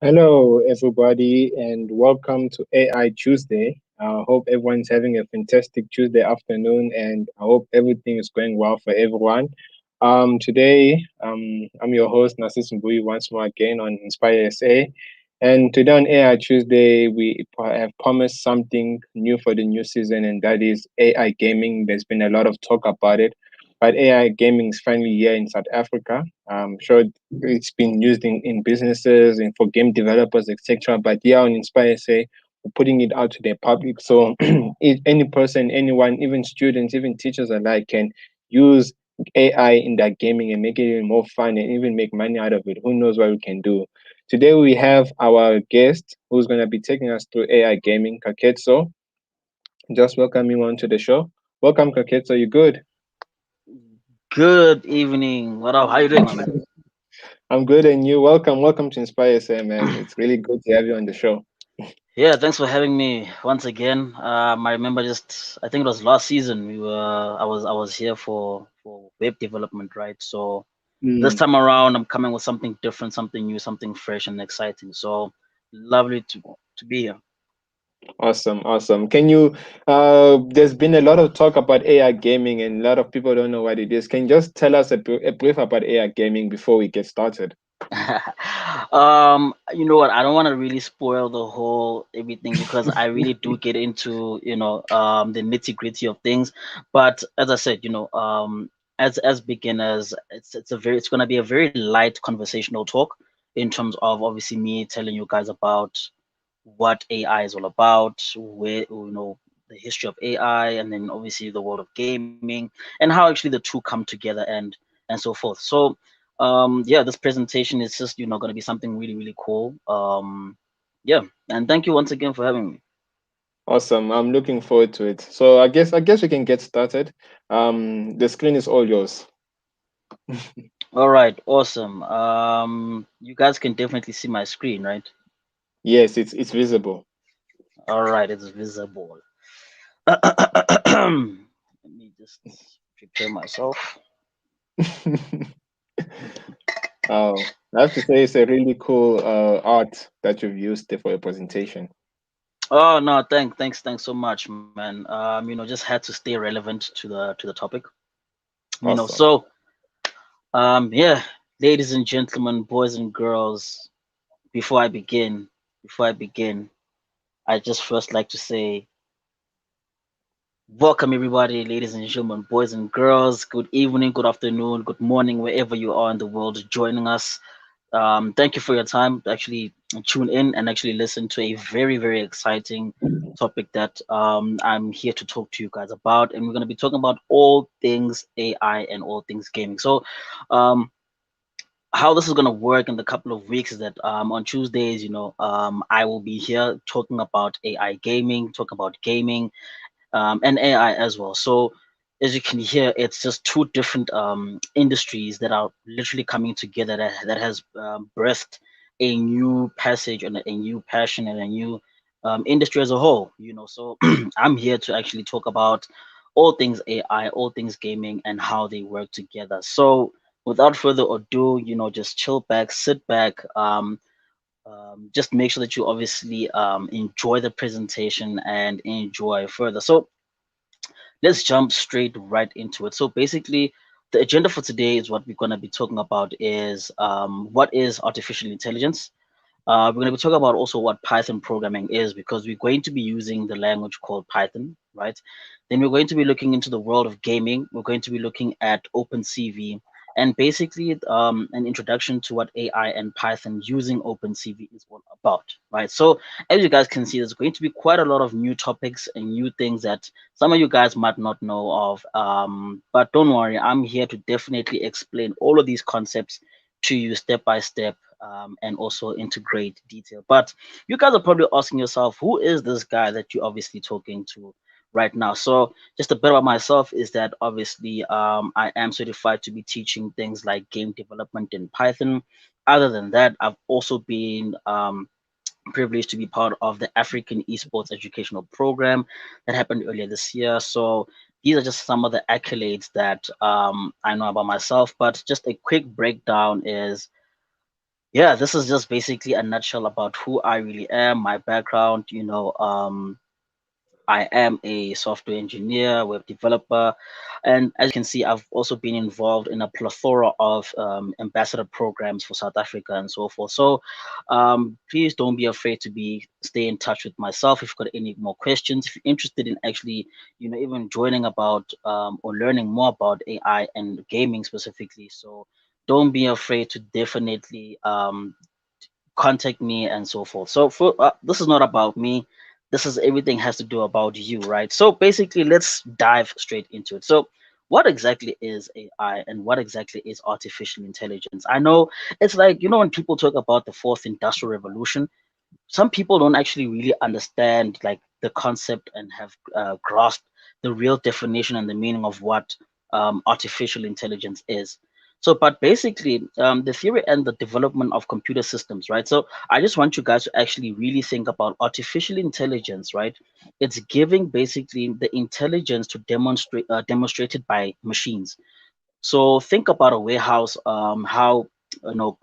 Hello, everybody, and welcome to AI Tuesday. I hope everyone's having a fantastic Tuesday afternoon, and I hope everything is going well for everyone. Today, I'm your host, Narcis Mbui, once more again on Inspire SA. And today on AI Tuesday, we have promised something new for the new season, and that is AI gaming. There's been a lot of talk about it, but AI gaming is finally here in South Africa. I'm sure it's been used in businesses and for game developers, etc. But yeah, on Inspire say we're putting it out to the public. So any person, anyone, even students, even teachers alike can use AI in their gaming and make it even more fun and even make money out of it. Who knows what we can do? Today we have our guest who's going to be taking us through AI gaming, Koketso. Just welcome you onto the show. Welcome, Koketso. You good? Good evening. What up? How you doing, my man? I'm good, and you? Welcome to Inspire SA, man. It's really good to have you on the show. Yeah, thanks for having me once again. I remember just I think it was last season I was here for web development, right? So this Mm, time around I'm coming with something different, something new, something fresh and exciting. So lovely to be here. awesome, awesome. Can you? There's been a lot of talk about AI gaming, and a lot of people don't know what it is. Can you just tell us a brief about AI gaming before we get started? You know what? I don't want to really spoil the whole everything because I really do get into the nitty gritty of things. But as I said, as beginners, it's gonna be a very light conversational talk in terms of obviously me telling you guys about what AI is all about, where the history of AI, and then obviously the world of gaming and how actually the two come together and so forth. So yeah, this presentation is just going to be something really really cool. Yeah, and thank you once again for having me. Awesome. I'm looking forward to it. So I guess we can get started. The screen is all yours. All right, awesome. You guys can definitely see my screen, right? Yes, it's visible. All right, it's visible. Let me just prepare myself. Oh, I have to say it's a really cool art that you've used for your presentation. Oh no, thanks so much, man. Just had to stay relevant to the topic. Awesome. So yeah, ladies and gentlemen, boys and girls, before I begin, before I begin, I just first like to say welcome everybody, ladies and gentlemen, boys and girls. Good evening, good afternoon, good morning, wherever you are in the world joining us. Thank you for your time to actually tune in and actually listen to a very, very exciting topic that I'm here to talk to you guys about. And we're going to be talking about all things AI and all things gaming. So, um, how this is going to work in the couple of weeks is that on Tuesdays, I will be here talking about AI gaming, talking about gaming, and AI as well. So as you can hear, it's just two different industries that are literally coming together that has birthed a new passage and a new passion and a new industry as a whole. So I'm here to actually talk about all things AI, all things gaming, and how they work together. So without further ado, just chill back, sit back. Just make sure that you obviously enjoy the presentation and enjoy further. So let's jump straight right into it. So basically, the agenda for today is what we're going to be talking about is what is artificial intelligence. We're going to be talking about also what Python programming is because we're going to be using the language called Python, right? Then we're going to be looking into the world of gaming. We're going to be looking at OpenCV and basically an introduction to what AI and Python using OpenCV is all about, right? So as you guys can see, there's going to be quite a lot of new topics and new things that some of you guys might not know of. But don't worry, I'm here to definitely explain all of these concepts to you step by step and also into great detail. But you guys are probably asking yourself, who is this guy that you're obviously talking to right now? So just a bit about myself is that obviously I am certified to be teaching things like game development in Python. Other than that, I've also been privileged to be part of the African Esports Educational Program that happened earlier this year. So these are just some of the accolades that I know about myself. But just a quick breakdown is Yeah, this is just basically a nutshell about who I really am, my background. I am a software engineer, web developer, and as you can see, I've also been involved in a plethora of ambassador programs for South Africa and so forth. So, please don't be afraid to be stay in touch with myself if you've got any more questions. If you're interested in actually, even joining about or learning more about AI and gaming specifically, so don't be afraid to definitely contact me and so forth. So for this is not about me. This is everything has to do about you, right? So basically, let's dive straight into it. So what exactly is AI and what exactly is artificial intelligence? I know it's like, when people talk about the fourth industrial revolution, some people don't actually really understand like the concept and have grasped the real definition and the meaning of what artificial intelligence is. So, but basically, the theory and the development of computer systems, right? So, I just want you guys to actually really think about artificial intelligence, right? It's giving basically the intelligence to demonstrated by machines. So think about a warehouse, how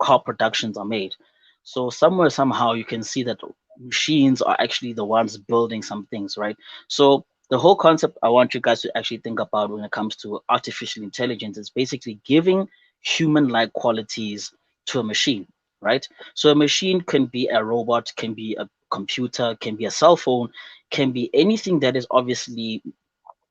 car productions are made. So somewhere somehow you can see that machines are actually the ones building some things, right? So the whole concept I want you guys to actually think about when it comes to artificial intelligence is basically giving human-like qualities to a machine, right? So a machine can be a robot, can be a computer, can be a cell phone, can be anything that is obviously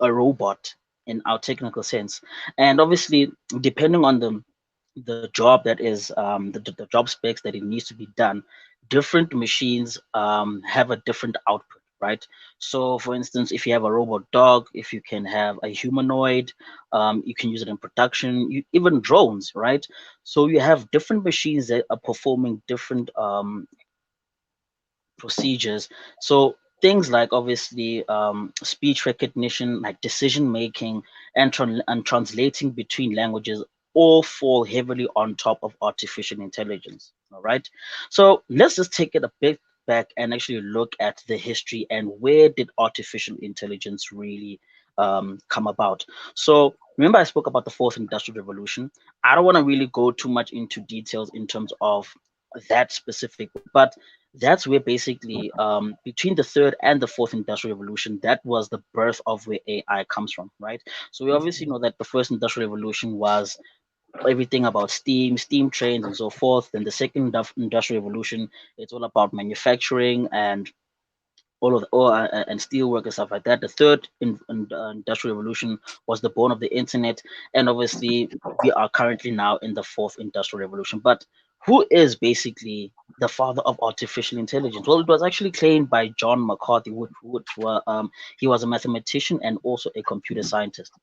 a robot in our technical sense. And obviously, depending on the job that is the job specs that it needs to be done, different machines have a different output, right? So for instance, if you have a robot dog, if you can have a humanoid, you can use it in production, even drones, right? So you have different machines that are performing different procedures. So things like obviously speech recognition, like decision making, and translating between languages all fall heavily on top of artificial intelligence. All right. So let's just take it a bit back and actually look at the history and where did artificial intelligence really come about. So remember I spoke about the fourth industrial revolution. I don't want to really go too much into details in terms of that specific, but that's where basically between the third and the fourth industrial revolution, that was the birth of where AI comes from, right? So we obviously know that the first industrial revolution was everything about steam trains and so forth. Then the second industrial revolution, it's all about manufacturing and all of the, and steel work and stuff like that. The third industrial revolution was the born of the internet, and obviously we are currently now in the fourth industrial revolution. But who is basically the father of artificial intelligence? Well, it was actually claimed by John McCarthy, which were he was a mathematician and also a computer scientist.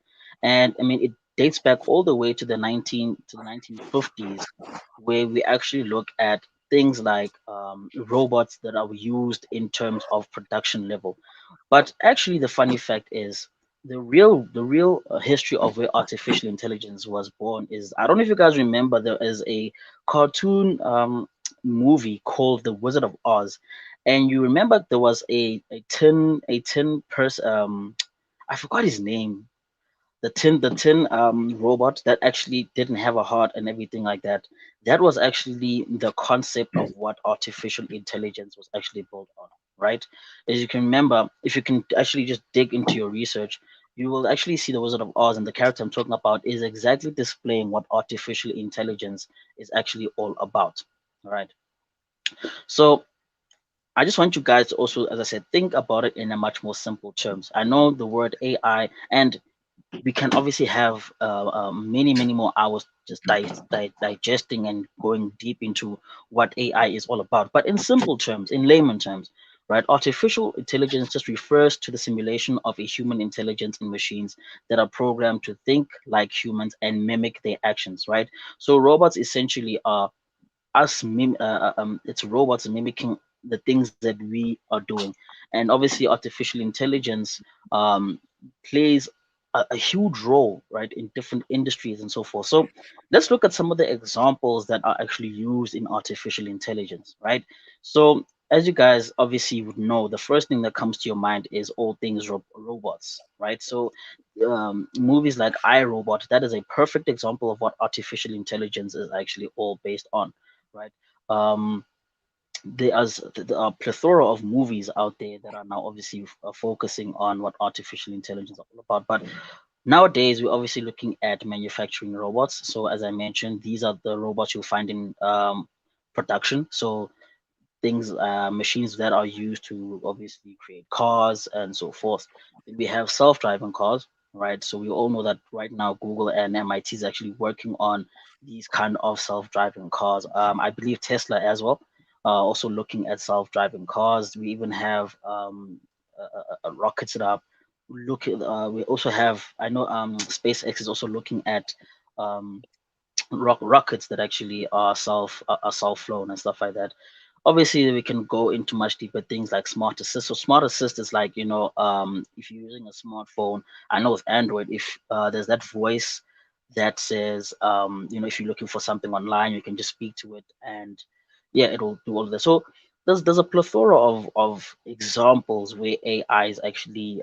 And I mean, it dates back all the way to the 1950s, where we actually look at things like robots that are used in terms of production level. But actually, the funny fact is the real history of where artificial intelligence was born is, I don't know if you guys remember, there is a cartoon movie called The Wizard of Oz, and you remember there was a tin person, I forgot his name, the tin robot that actually didn't have a heart and everything like that. That was actually the concept of what artificial intelligence was actually built on, right? As you can remember, if you can actually just dig into your research, you will actually see the Wizard of Oz, and the character I'm talking about is exactly displaying what artificial intelligence is actually all about. All right. So I just want you guys to also, as I said, think about it in a much more simple terms. I know the word AI, and we can obviously have many more hours just digesting and going deep into what AI is all about. But in simple terms, in layman terms, right, artificial intelligence just refers to the simulation of a human intelligence in machines that are programmed to think like humans and mimic their actions, right? So robots essentially are it's robots mimicking the things that we are doing, and obviously artificial intelligence um, plays a huge role, right, in different industries and so forth. So let's look at some of the examples that are actually used in artificial intelligence, right? So as you guys obviously would know, the first thing that comes to your mind is all things robots, right? So movies like iRobot, that is a perfect example of what artificial intelligence is actually all based on, right? Um, there are a plethora of movies out there that are now obviously focusing on what artificial intelligence is all about. But nowadays, we're obviously looking at manufacturing robots. So, as I mentioned, these are the robots you'll find in production. So, things, machines that are used to obviously create cars and so forth. Then we have self-driving cars, right? So we all know that right now Google and MIT is actually working on these kind of self-driving cars. I believe Tesla as well, also looking at self-driving cars. We even have rockets that are looking. We also have. I know SpaceX is also looking at um, rockets that actually are self-flown and stuff like that. Obviously, we can go into much deeper things like smart assist. So smart assist is like, if you're using a smartphone, I know with Android, if there's that voice that says, if you're looking for something online, you can just speak to it, and yeah, it'll do all of that. So there's a plethora of examples where AI is actually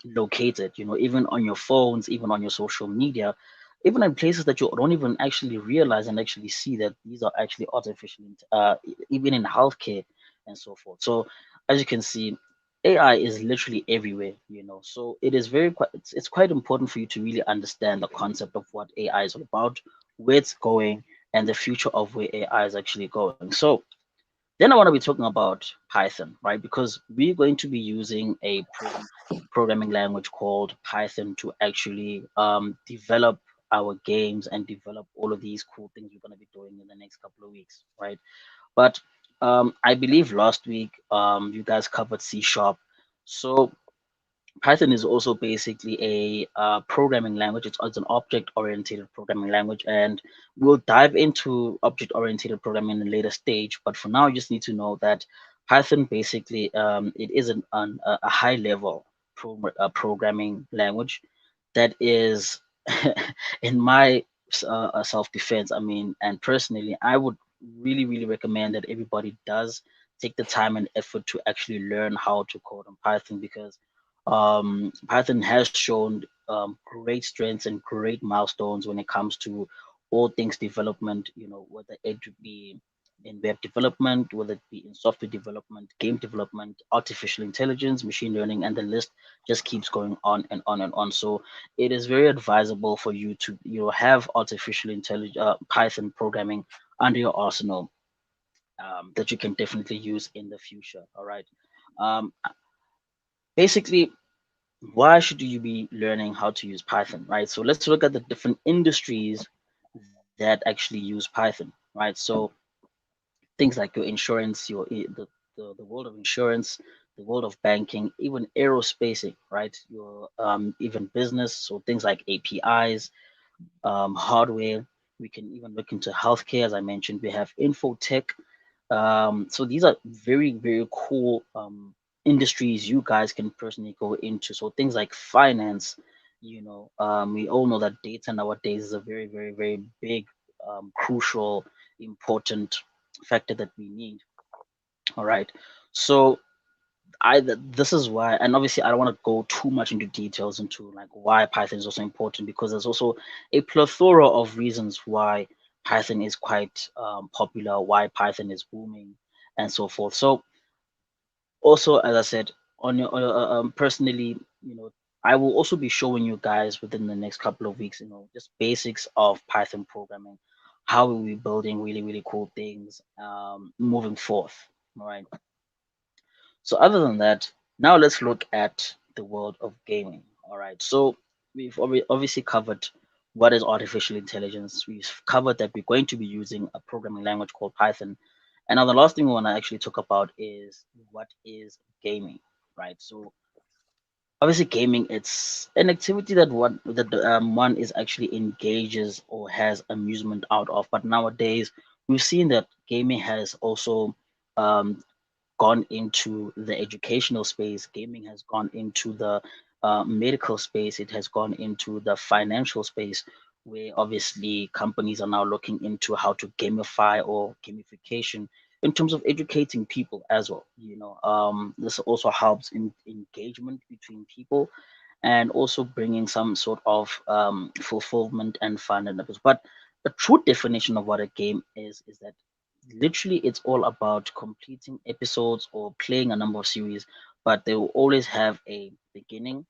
located, even on your phones, even on your social media, even in places that you don't even actually realize and actually see that these are actually even in healthcare and so forth. So as you can see, AI is literally everywhere, so it is it's quite important for you to really understand the concept of what AI is all about, where it's going, and the future of where AI is actually going. So then I want to be talking about Python, right? Because we're going to be using a programming language called Python to actually develop our games and develop all of these cool things we're going to be doing in the next couple of weeks, right? But I believe last week you guys covered C sharp. So Python is also basically a programming language. It's an object-oriented programming language, and we'll dive into object-oriented programming in a later stage. But for now, you just need to know that Python basically it is a high-level programming language that is, in my self-defense. I mean, and personally, I would really, really recommend that everybody does take the time and effort to actually learn how to code in Python because Python has shown great strengths and great milestones when it comes to all things development, whether it be in web development, whether it be in software development, game development, artificial intelligence, machine learning, and the list just keeps going on and on and on. So it is very advisable for you to have artificial intelligence, Python programming under your arsenal that you can definitely use in the future. All right. Um, Basically, why should you be learning how to use Python, right? So let's look at the different industries that actually use Python, right? So things like your insurance, the world of insurance, the world of banking, even aerospace, right? Your even business, so things like APIs, hardware. We can even look into healthcare, as I mentioned. We have infotech, so these are very, very cool industries you guys can personally go into. So things like finance, we all know that data nowadays is a very, very, very big, crucial, important factor that we need. All right. So this is why, and obviously I don't want to go too much into details into like why Python is also important because there's also a plethora of reasons why Python is quite popular, why Python is booming, and so forth. So also, as I said, personally, I will also be showing you guys within the next couple of weeks, just basics of Python programming, how we'll be building really, really cool things moving forth. All right. So other than that, now let's look at the world of gaming. All right. So we've obviously covered what is artificial intelligence. We've covered that we're going to be using a programming language called Python. And now the last thing we want to actually talk about is what is gaming, right? So obviously gaming, it's an activity one is actually engages or has amusement out of. But nowadays we've seen that gaming has also um, gone into the educational space, gaming has gone into the medical space, it has gone into the financial space, where obviously companies are now looking into how to gamify or gamification in terms of educating people as well. This also helps in engagement between people and also bringing some sort of fulfillment and fun and others. But a true definition of what a game is that literally it's all about completing episodes or playing a number of series, but they will always have a beginning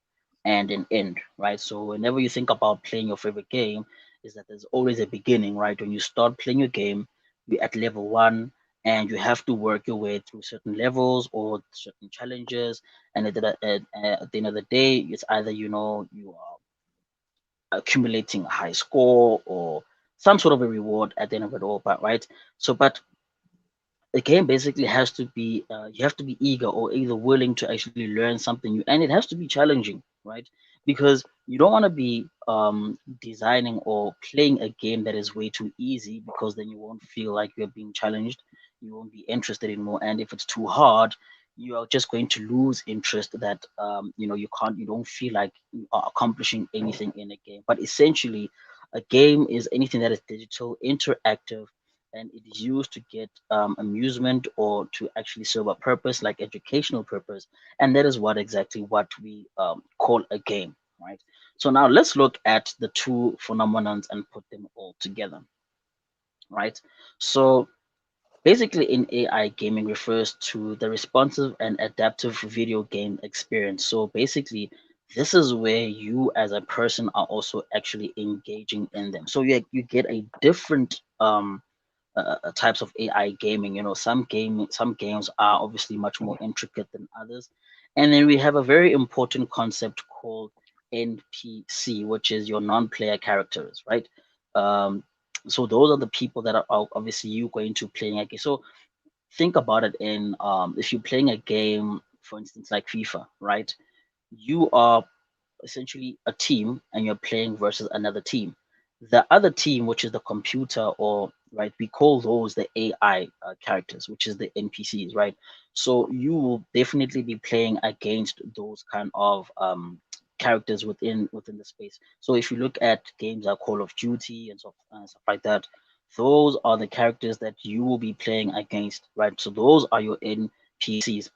and an end, right? So whenever you think about playing your favorite game, is that there's always a beginning, right? When you start playing your game, you're at level one and you have to work your way through certain levels or certain challenges. And at the end of the day, it's either you are accumulating a high score or some sort of a reward at the end of it all, but right. But the game basically has to be you have to be eager or either willing to actually learn something new, and it has to be challenging, right? Because you don't want to be designing or playing a game that is way too easy, because then you won't feel like you're being challenged, you won't be interested anymore. And if it's too hard, you are just going to lose interest, that you don't feel like you are accomplishing anything in a game. But essentially, a game is anything that is digital, interactive, and it is used to get amusement or to actually serve a purpose, like educational purpose. And that is what we call a game, right? So now let's look at the two phenomenons and put them all together, right? So basically, in AI, gaming refers to the responsive and adaptive video game experience. So basically, this is where you as a person are also actually engaging in them. So you get a different types of AI gaming. Some games are obviously much more intricate than others, and then we have a very important concept called NPC, which is your non-player characters, right? Um, so those are the people that are obviously you going to playing a game. So think about it in if you're playing a game, for instance, like FIFA, right? You are essentially a team and you're playing versus another team. The other team, which is the computer, or right, we call those the AI characters, which is the NPCs, right? So you will definitely be playing against those kind of characters within the space. So if you look at games like Call of Duty and stuff like that, those are the characters that you will be playing against, right? So those are your NPCs.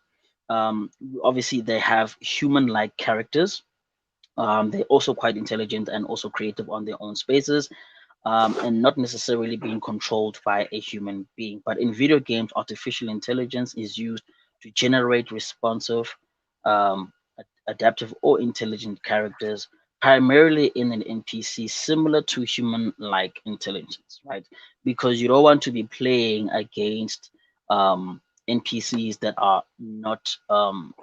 Um, Obviously, they have human-like characters. They're also quite intelligent and also creative on their own spaces, and not necessarily being controlled by a human being. But in video games, artificial intelligence is used to generate responsive, um, adaptive, or intelligent characters, primarily in an NPC similar to human like intelligence, right? Because you don't want to be playing against NPCs that are not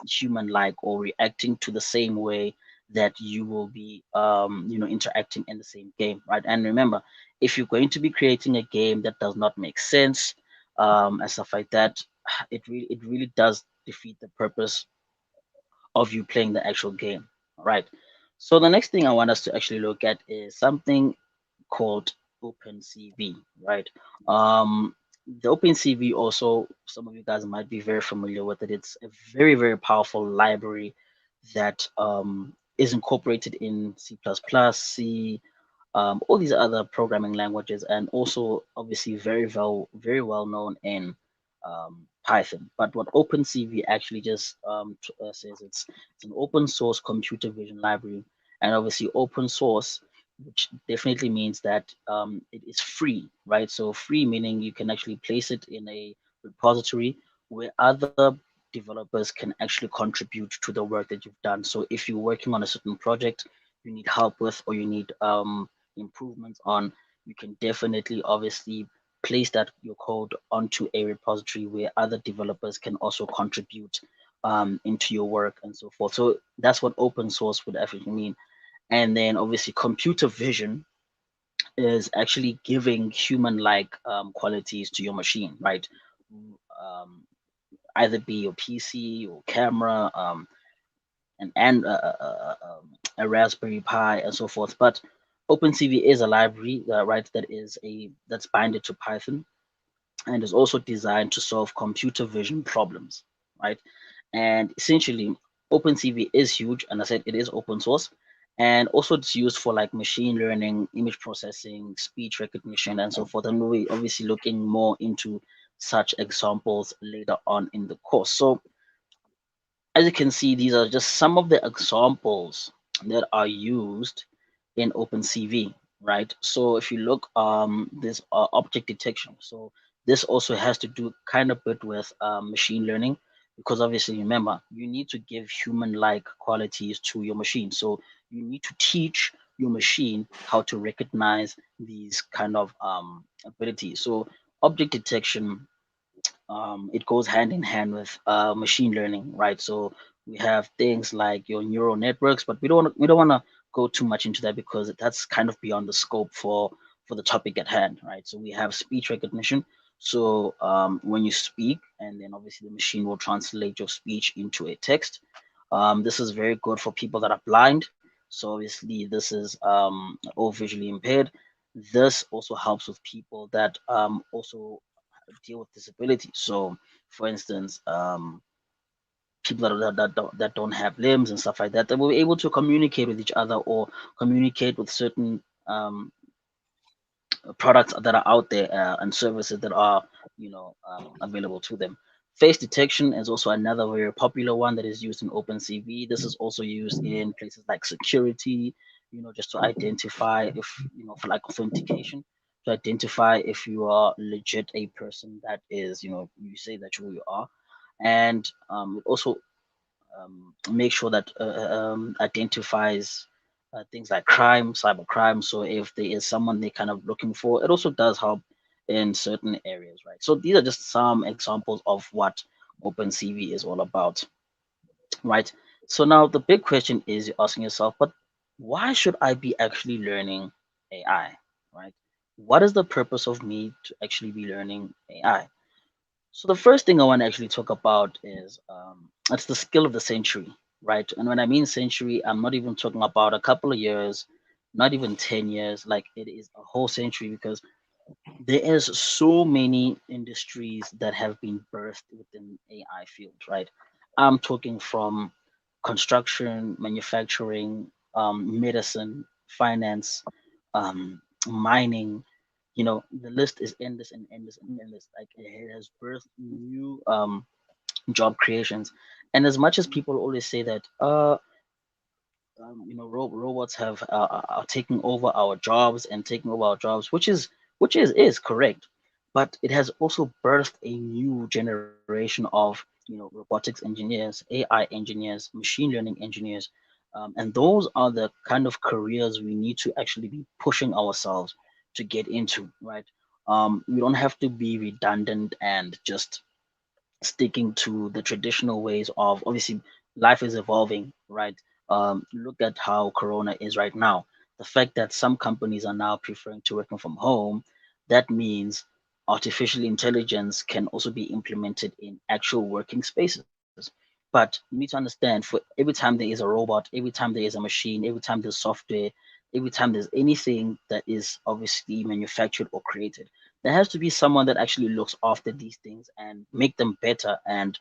human like or reacting to the same way that you will be interacting in the same game, right? And remember, if you're going to be creating a game that does not make sense and stuff like that, it really does defeat the purpose of you playing the actual game. All right. So the next thing I want us to actually look at is something called OpenCV, right? Um, the OpenCV, also, some of you guys might be very familiar with it. It's a very, very powerful library that is incorporated in C++, C, all these other programming languages, and also obviously very well known in Python. But what OpenCV actually just says, it's an open source computer vision library, and obviously open source, which definitely means that it is free, right? So free meaning you can actually place it in a repository where other developers can actually contribute to the work that you've done. So if you're working on a certain project you need help with, or you need improvements on, you can definitely obviously place that your code onto a repository where other developers can also contribute into your work and so forth. So that's what open source would actually mean. And then obviously computer vision is actually giving human-like qualities to your machine, right? Um, Either be your PC or camera, a Raspberry Pi and so forth. But OpenCV is a library, right? That's binded to Python and is also designed to solve computer vision problems, right? And essentially, OpenCV is huge, and I said it is open source, and also it's used for like machine learning, image processing, speech recognition, and so forth. And we're obviously looking more into such examples later on in the course. So as you can see, these are just some of the examples that are used in OpenCV, right? So if you look, this object detection. So This also has to do kind of bit with machine learning, because obviously, remember, you need to give human-like qualities to your machine. So you need to teach your machine how to recognize these kind of abilities. So object detection, it goes hand in hand with machine learning, right? So we have things like your neural networks, but we don't want to go too much into that because that's kind of beyond the scope for the topic at hand, right? So we have speech recognition. So when you speak, and then obviously the machine will translate your speech into a text. This is very good for people that are blind. So obviously this is or visually impaired. This also helps with people that also deal with disability. So, for instance, people that don't have limbs and stuff like that, that will be able to communicate with each other or communicate with certain products that are out there and services that are available to them. Face detection is also another very popular one that is used in OpenCV. This is also used in places like security, just to identify if, for like authentication, to identify if you are legit a person that is, you say that you are. And it also make sure that identifies things like crime, cyber crime. So if there is someone they're kind of looking for, it also does help in certain areas, right? So these are just some examples of what OpenCV is all about, right? So now the big question is you're asking yourself, but why should I be actually learning AI, right? What is the purpose of me to actually be learning AI? So the first thing I want to actually talk about is it's the skill of the century, right? And when I mean century, I'm not even talking about a couple of years, not even 10 years, like it is a whole century, because there is so many industries that have been birthed within AI field, right? I'm talking from construction, manufacturing, medicine, finance, um, mining. The list is endless and endless and endless. Like it has birthed new job creations, and as much as people always say that robots have are taking over our jobs and taking over our jobs, which is correct, but it has also birthed a new generation of robotics engineers, AI engineers, machine learning engineers, and those are the kind of careers we need to actually be pushing ourselves to get into, right? We don't have to be redundant and just sticking to the traditional ways of, obviously, life is evolving, right? Look at how corona is right now. The fact that some companies are now preferring to working from home, that means artificial intelligence can also be implemented in actual working spaces. But you need to understand, for every time there is a robot, every time there is a machine, every time there's software, every time there's anything that is obviously manufactured or created, there has to be someone that actually looks after these things and make them better and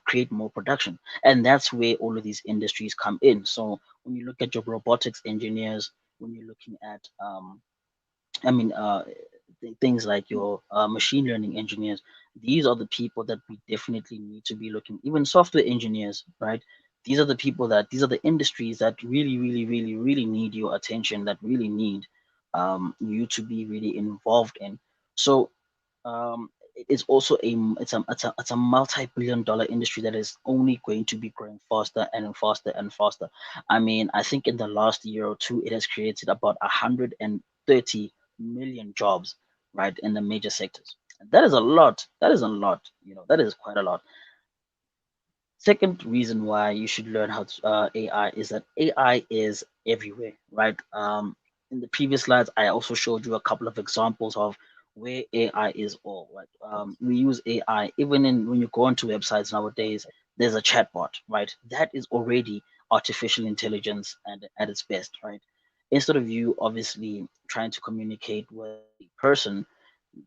create more production. And that's where all of these industries come in. So when you look at your robotics engineers, when you're looking at I mean, things like your machine learning engineers, these are the people that we definitely need to be looking. Even software engineers, right? These are the industries that really, really, really, really need your attention. That really need you to be really involved in. So it's also it's a multi-billion-dollar industry that is only going to be growing faster and faster and faster. I mean, I think in the last year or two, it has created about 130 million jobs, right, in the major sectors. That is a lot. That is a lot. That is quite a lot. Second reason why you should learn how to AI is that AI is everywhere, right? In the previous slides, I also showed you a couple of examples of where AI is all, right? We use AI even in when you go onto websites nowadays. There's a chatbot, right? That is already artificial intelligence at its best, right? Instead of you obviously trying to communicate with a person,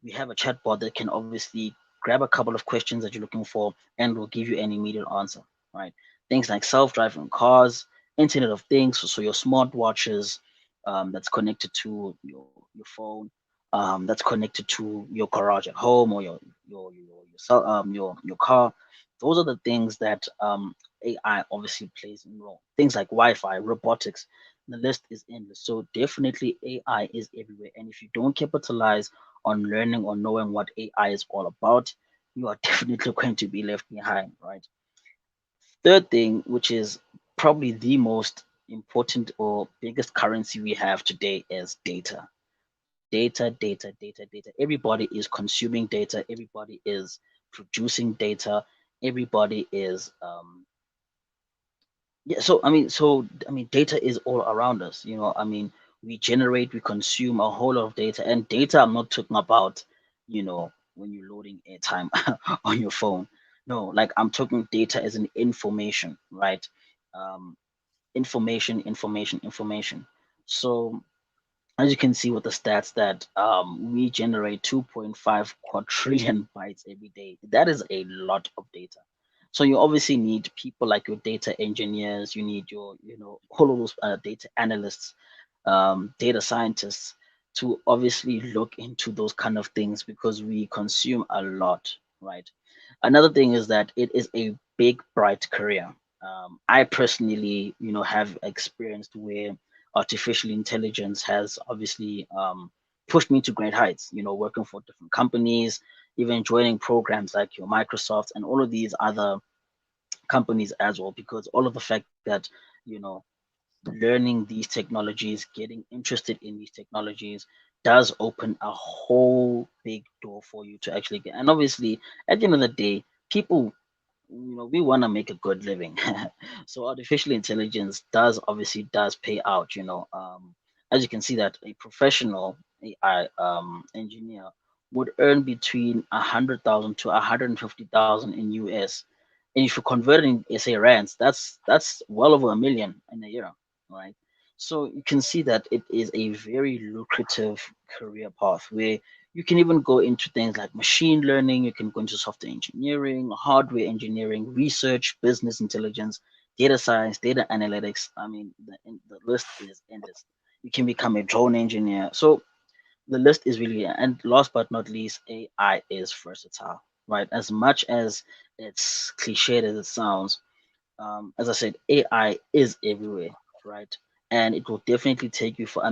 we have a chatbot that can obviously grab a couple of questions that you're looking for and will give you an immediate answer, right? Things like self-driving cars, Internet of Things, so your smartwatches, that's connected to your phone, that's connected to your garage at home or your car. Those are the things that AI obviously plays a role. Things like Wi-Fi, robotics, the list is endless. So definitely AI is everywhere, and if you don't capitalize on learning or knowing what AI is all about, you are definitely going to be left behind, right? Third thing, which is probably the most important or biggest currency we have today, is data. Data. Everybody is consuming data. Everybody is producing data. Everybody is yeah, so data is all around us. We generate, we consume a whole lot of data, and data. I'm not talking about, when you're loading airtime on your phone. No, like I'm talking data as an information, right? Um, information. So as you can see with the stats that we generate 2.5 quadrillion bytes every day. That is a lot of data. So you obviously need people like your data engineers, you need your, all of those data analysts, data scientists to obviously look into those kind of things because we consume a lot, right? Another thing is that it is a big, bright career. I personally, have experienced where artificial intelligence has obviously pushed me to great heights, working for different companies, even joining programs like your Microsoft and all of these other companies as well, because all of the fact that, you know, learning these technologies, getting interested in these technologies does open a whole big door for you to actually get. And obviously, at the end of the day, people, we want to make a good living. So artificial intelligence does pay out. As you can see that a professional AI engineer would earn between 100,000 to 150,000 in US, and if you convert it in SA rands, that's well over a million in a year, right? So you can see that it is a very lucrative career path where you can even go into things like machine learning, you can go into software engineering, hardware engineering, research, business intelligence, data science, data analytics. I mean, the list is endless. You can become a drone engineer. So the list is really, and last but not least, AI is versatile, right? As much as it's cliched as it sounds, as I said, AI is everywhere, right? And it will definitely take you for,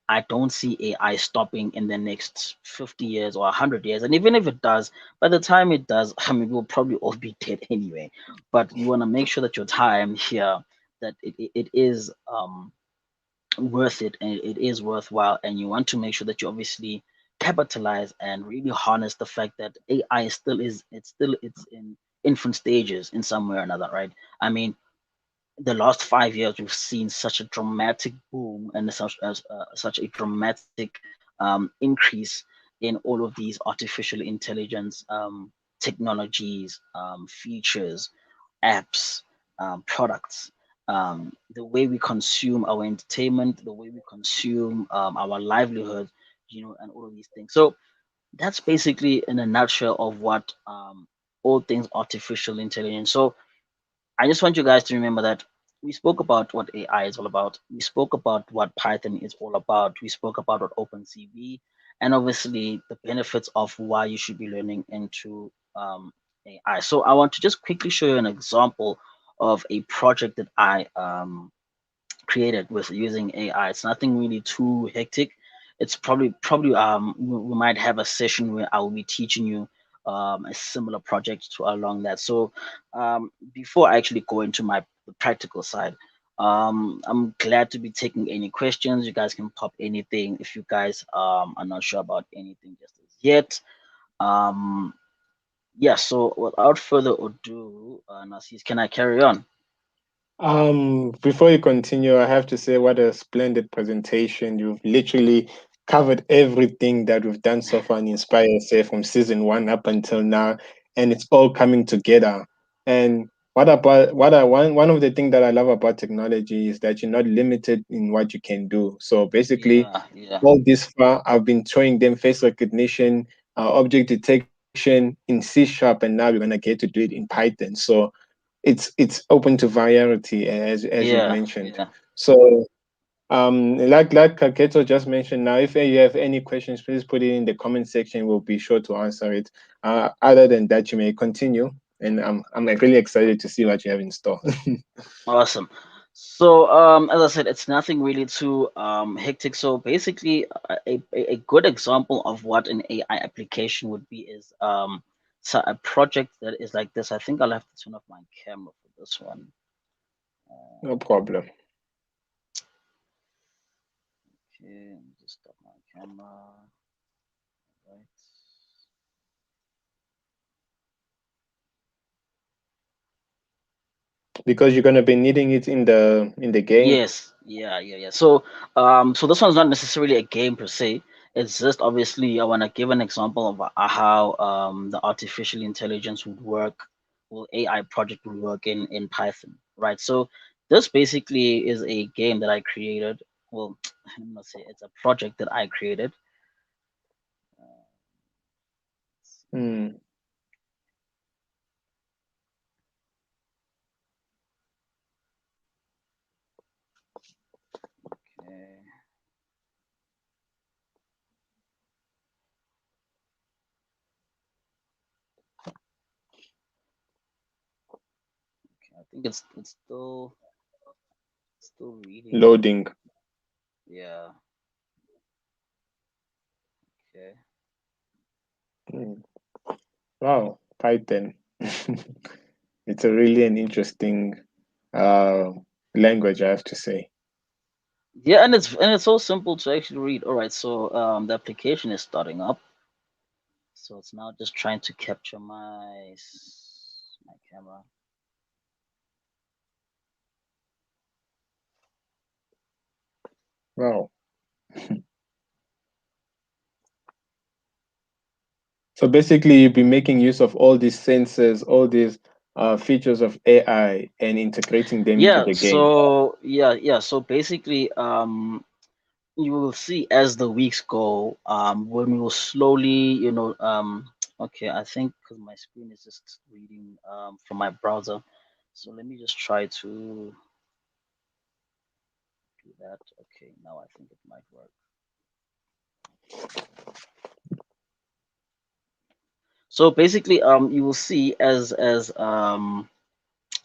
I don't see AI stopping in the next 50 years or 100 years. And even if it does, by the time it does, we'll probably all be dead anyway. But you want to make sure that your time here, that it is worth it and it is worthwhile. And you want to make sure that you obviously capitalize and really harness the fact that AI it's in infant stages in some way or another, right? I mean, the last 5 years we've seen such a dramatic boom and such a dramatic increase in all of these artificial intelligence technologies, features, apps, products, the way we consume our entertainment, the way we consume our livelihood, and all of these things. So that's basically in a nutshell of what all things artificial intelligence. So I just want you guys to remember that we spoke about what AI is all about. We spoke about what Python is all about. We spoke about what OpenCV, and obviously the benefits of why you should be learning into AI. So I want to just quickly show you an example of a project that I created with using AI. It's nothing really too hectic. It's probably we might have a session where I will be teaching you a similar project to along that. So before I actually go into my the practical side, I'm glad to be taking any questions. You guys can pop anything if you guys are not sure about anything just as yet. Um, yeah. So without further ado, Narcis, can I carry on? Before you continue, I have to say what a splendid presentation. You've literally covered everything that we've done so far in Inspire SA from season one up until now, and it's all coming together. And what about what I one of the things that I love about technology is that you're not limited in what you can do. So basically, Yeah, yeah, all this far, I've been showing them face recognition, object detection in C sharp, and now we're gonna get to do it in Python. So it's open to variety as you've yeah, mentioned. yeah. So like Kaketo just mentioned, now if you have any questions, please put it in the comment section. We'll be sure to answer it. Other than that, you may continue, and I'm like really excited to see what you have in store. Awesome. So, as I said, it's nothing really too hectic. So basically, a good example of what an AI application would be is so a project that is like this. I think I'll have to turn off my camera for this one. No problem. Okay, let me just stop my camera. Right. Because you're gonna be needing it in the game. Yes, yeah. So, so this one's not necessarily a game per se. It's just obviously I want to give an example of how the artificial intelligence would work, or AI project would work in Python, right? So this basically is a game that I created. Well, I'm not say it's a project that I created. Uh, Hmm. okay, okay. I think it's still reading. Loading. Yeah. Okay. Hmm. Wow, Python. It's a really an interesting uh, language, I have to say. Yeah, and it's so simple to actually read. All right, so the application is starting up, so it's now just trying to capture my camera. Wow. So basically, you've been making use of all these sensors, all these features of AI, and integrating them into Yeah, the game. so yeah. So basically, you will see as the weeks go, when we will slowly, okay, I think because my screen is just reading from my browser, so let me just try to do that. Okay, now I think it might work. So basically, you will see as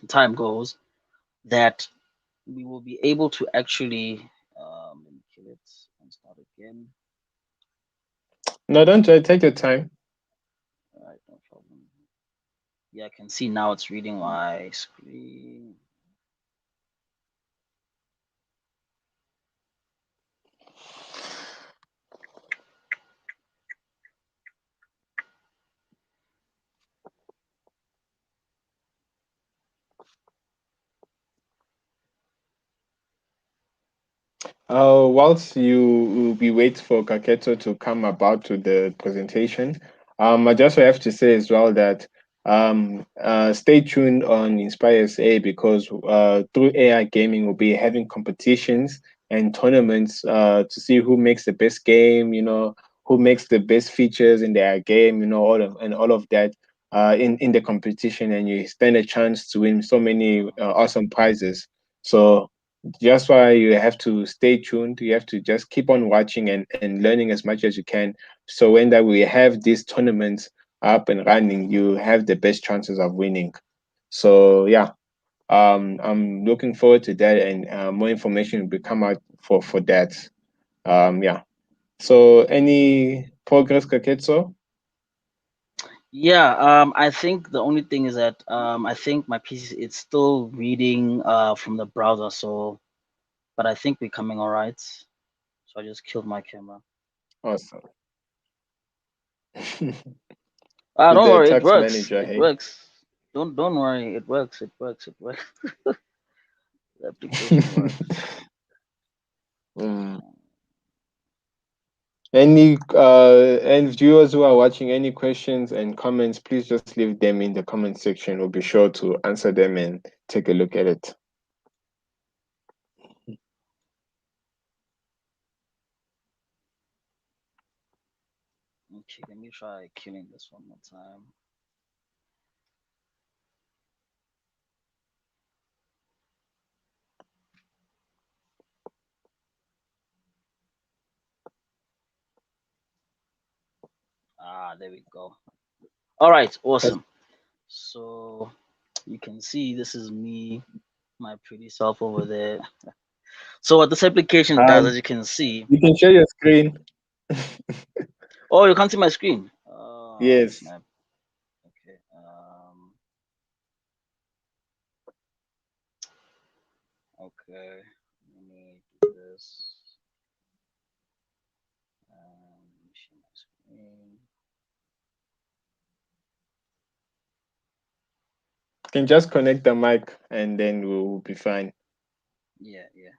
time goes that we will be able to actually let me kill it and start again. No, don't take your time. All right, no problem. Yeah, I can see now it's reading my screen. Whilst we wait for Kaketo to come about to the presentation, I just have to say as well that stay tuned on Inspire SA because through AI gaming, we'll be having competitions and tournaments to see who makes the best game, who makes the best features in their game, all of that in the competition, and you stand a chance to win so many awesome prizes. So that's why you have to stay tuned. You have to just keep on watching and learning as much as you can. So when that we have these tournaments up and running, you have the best chances of winning. So yeah, I'm looking forward to that, and more information will be come out for that. Yeah. So any progress, Kaketso? Yeah, I think the only thing is that I think my PC it's still reading from the browser, so but I think we're coming all right. So I just killed my camera. Awesome. Ah, With don't the worry, it tax works. manager, It hey. works. Don't worry, it works. It works. It works. The application works. Mm. And viewers who are watching, any questions and comments, please just leave them in the comment section. We'll be sure to answer them and take a look at it. Okay, let me try killing this one more time. Ah, there we go. All right, That's awesome. So you can see this is me. My pretty self over there. So what this application does, Um, as you can see, you can share your screen. oh, you can't see my screen. Oh Yes. snap. Okay. Okay. Let me do this. Let me share my screen. You can just connect the mic and then we'll be fine. Yeah, yeah.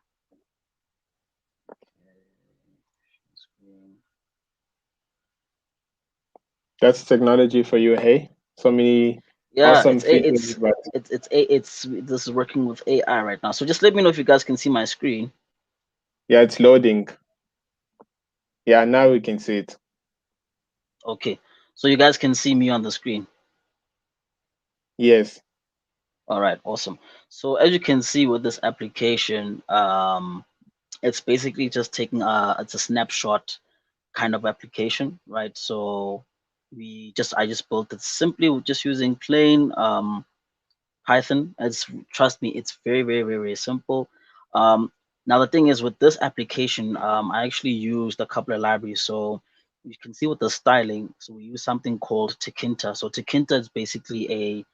Okay. Share screen. That's technology for you, hey? So many Yeah, awesome features, but it's this is working with AI right now. So just let me know if you guys can see my screen. yeah, it's loading. Yeah, now we can see it. Okay. So you guys can see me on the screen. Yes. All right, awesome. So as you can see with this application, it's basically just taking it's a snapshot kind of application, right? So I just built it simply with just using plain Python. It's trust me, it's very, very, very, very simple. Um, Now the thing is with this application, I actually used a couple of libraries. So you can see with the styling, so we use something called Tkinter. So Tkinter is basically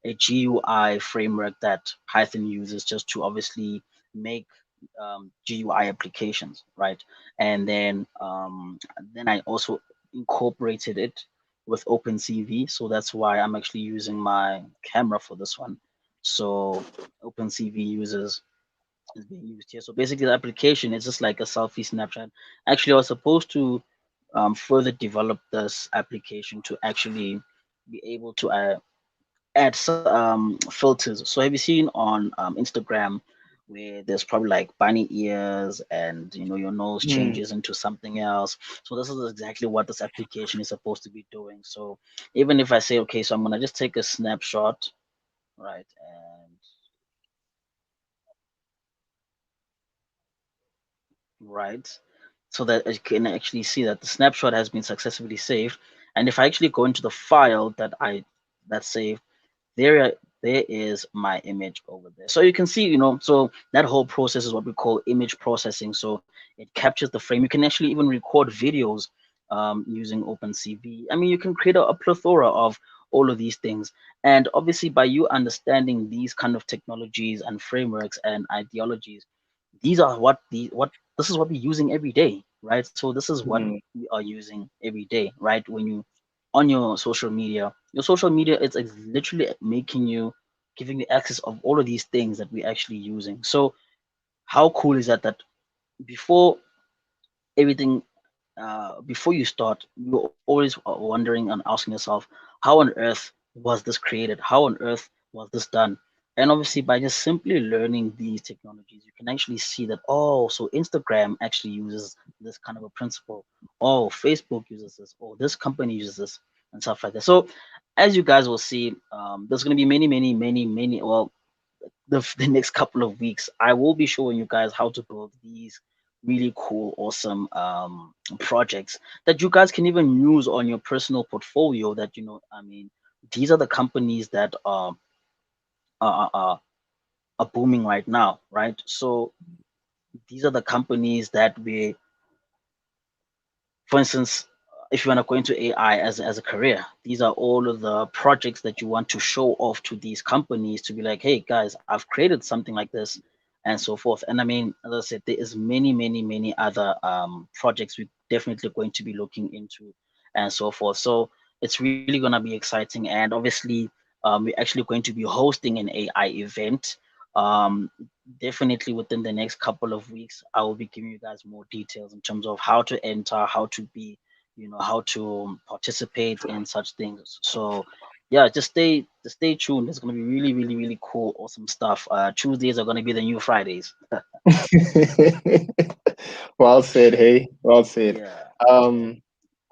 a GUI framework that Python uses just to obviously make GUI applications, right? And then I also incorporated it with OpenCV. So that's why I'm actually using my camera for this one. So OpenCV uses is being used here. So basically, the application is just like a selfie snapshot. Actually, I was supposed to further develop this application to actually be able to add filters. So have you seen on Instagram where there's probably like bunny ears and your nose Hmm. changes into something else? So this is exactly what this application is supposed to be doing. So even if I say, okay, so I'm gonna just take a snapshot, right, and right, so that I can actually see that the snapshot has been successfully saved. And if I actually go into the file that saved, there there is my image over there. So you can see, so that whole process is what we call image processing. So it captures the frame. You can actually even record videos using OpenCV. I mean, you can create a plethora of all of these things. And obviously, by you understanding these kind of technologies and frameworks and ideologies, these are what this is what we're using every day, right? So this is what Hmm. we are using every day, right? When you on your social media it's literally making you giving you access of all of these things that we're actually using. So how cool is that before everything before you start, you're always wondering and asking yourself, how on earth was this created? How on earth was this done? And obviously, by just simply learning these technologies, you can actually see that, oh, so Instagram actually uses this kind of a principle. Oh, Facebook uses this. Oh, this company uses this, and stuff like that. So, as you guys will see, there's going to be many, many, many, many. Well, the next couple of weeks, I will be showing you guys how to build these really cool, awesome projects that you guys can even use on your personal portfolio. That I mean, these are the companies that are, are, are booming right now, right? So these are the companies that we, for instance, if you want to go into AI as a career, these are all of the projects that you want to show off to these companies to be like, hey guys, I've created something like this, and so forth. And I mean, as I said, there is many, many, many other projects we're definitely going to be looking into, and so forth. So it's really gonna be exciting, and obviously, we're actually going to be hosting an AI event. Um, Definitely within the next couple of weeks, I will be giving you guys more details in terms of how to enter, how to be, how to participate in such things. So yeah, just stay tuned. It's gonna be really, really, really cool, awesome stuff. Tuesdays are gonna be the new Fridays. Well said, hey. Well said. Yeah, yeah. Um,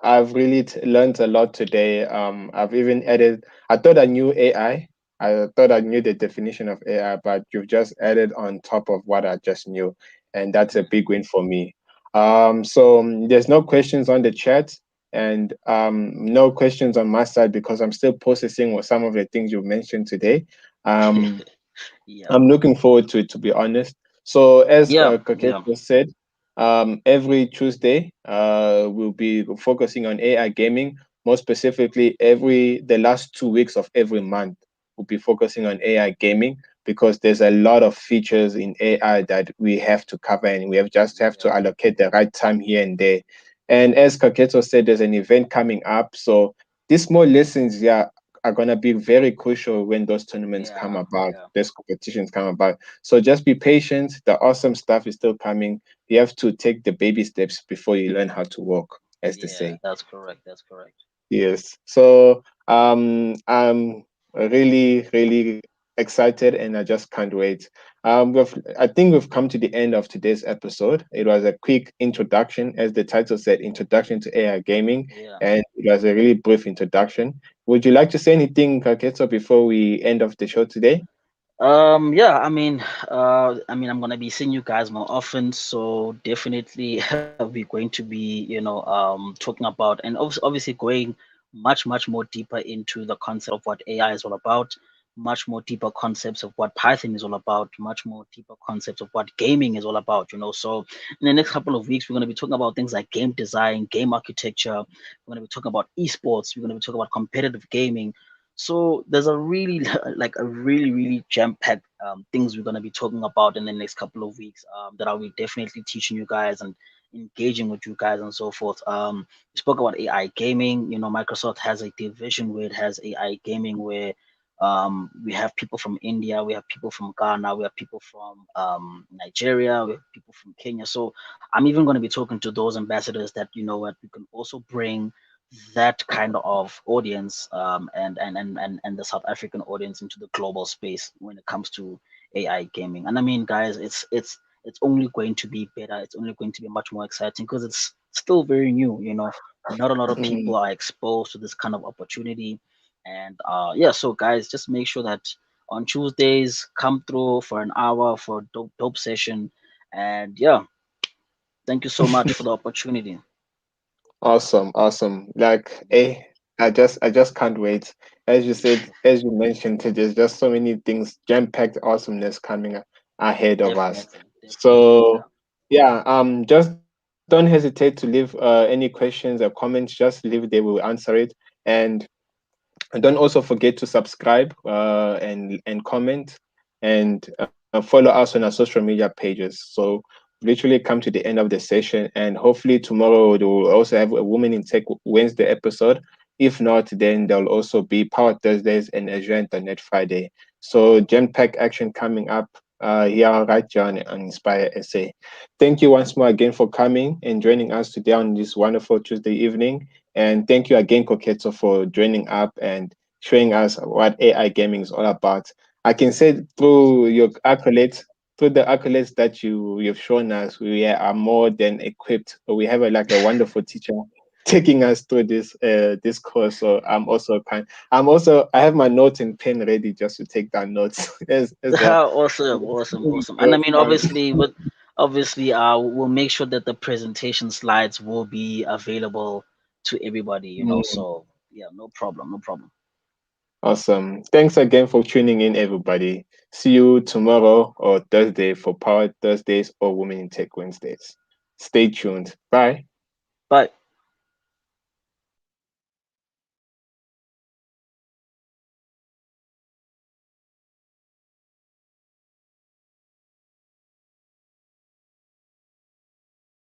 I've really learned a lot today. I've even added. I thought I knew AI. I thought I knew the definition of AI, but you've just added on top of what I just knew, and that's a Mhm. big win for me. So there's no questions on the chat, and no questions on my side because I'm still processing what some of the things you've mentioned today. Um, Yeah. I'm looking forward to it, to be honest. So, as Yeah. Yeah. Koketso said, every Tuesday, we'll be focusing on AI gaming. More specifically, every the last 2 weeks of every month, we'll be focusing on AI gaming because there's a lot of features in AI that we have to cover, and we have to Yeah. allocate the right time here and there. And as Koketso said, there's an event coming up, so these small lessons, yeah, are going to be very crucial when those tournaments come Yeah. about, Yeah. those competitions come about. So just be patient. The awesome stuff is still coming. You have to take the baby steps before you learn how to walk, as they Yeah. say. That's correct. That's correct. Yes. So I'm really, really excited and I just can't wait. I think we've come to the end of today's episode. It was a quick introduction, as the title said, Introduction to AI Gaming, Yeah. and it was a really brief introduction. Would you like to say anything, Kaketo, before we end of the show today? Yeah, I'm gonna be seeing you guys more often, so definitely we're going to be, talking about and obviously going much more deeper into the concept of what AI is all about, much more deeper concepts of what Python is all about, much more deeper concepts of what gaming is all about, So in the next couple of weeks, we're gonna be talking about things like game design, game architecture. We're gonna be talking about esports. We're gonna be talking about competitive gaming. So there's a really like a really jam-packed things we're going to be talking about in the next couple of weeks that I'll be definitely teaching you guys and engaging with you guys and so forth. We spoke about AI gaming. Microsoft has a division where it has AI gaming where we have people from India, we have people from Ghana, we have people from Nigeria, we have people from Kenya. So I'm even going to be talking to those ambassadors that what we can also bring that kind of audience and the South African audience into the global space when it comes to AI gaming. And I mean, guys, it's only going to be better. It's only going to be much more exciting because it's still very new. Not a lot of Mm, people are exposed to this kind of opportunity. And yeah, so guys, just make sure that on Tuesdays come through for an hour for a dope session. And yeah, thank you so much for the opportunity. awesome, awesome. Like, Yeah, I just can't wait. As you said, as you mentioned, there's just so many things, jam-packed awesomeness coming ahead of us. definitely. Yeah. So yeah, just don't hesitate to leave any questions or comments. Just leave it there, we'll answer it. And don't also forget to subscribe and comment and follow us on our social media pages. So literally come to the end of the session, and hopefully tomorrow we will also have a Women in Tech Wednesday episode. If not, then there'll also be Power Thursdays and Azure Internet Friday. So jam pack action coming up here right here on Inspire SA. Thank you once more again for coming and joining us today on this wonderful Tuesday evening. And thank you again, Koketso, for joining up and showing us what AI gaming is all about. I can say through your accolades, through the accolades that you've shown us, we are more than equipped. We have like a wonderful teacher taking us through this course. So I have my notes and pen ready just to take down notes as the Awesome. And I goes mean, on. obviously, we'll make sure that the presentation slides will be available to everybody. Mm, So yeah, no problem, no problem. awesome. Thanks again for tuning in, everybody. See you tomorrow or Thursday for Power Thursdays or Women in Tech Wednesdays. Stay tuned. Bye. Bye.